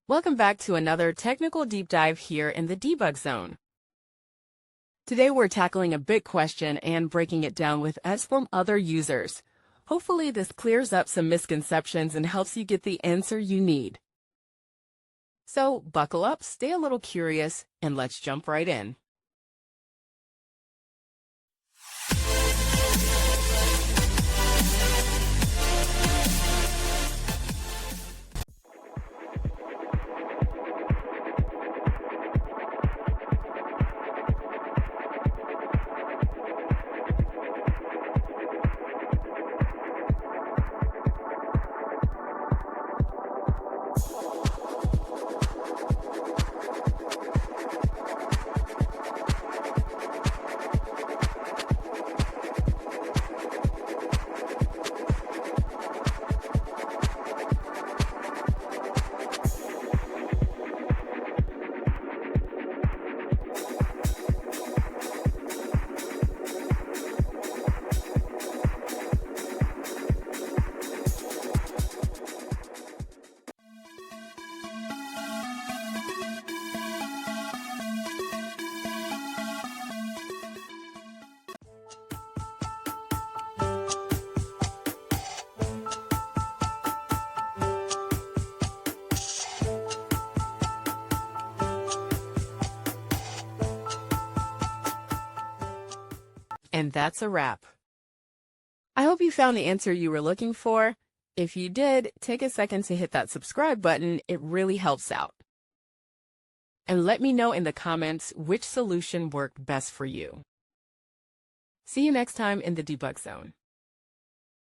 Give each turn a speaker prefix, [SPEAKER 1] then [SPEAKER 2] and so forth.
[SPEAKER 1] Welcome back to another technical deep dive here in the debug zone. Today we're tackling a big question and breaking it down with us from other users. Hopefully this clears up some misconceptions and helps you get the answer you need. So buckle up, stay a little curious, and let's jump right in. And that's a wrap. I hope you found the answer you were looking for. If you did, take a second to hit that subscribe button. It really helps out. And let me know in the comments which solution worked best for you. See you next time in the debug zone.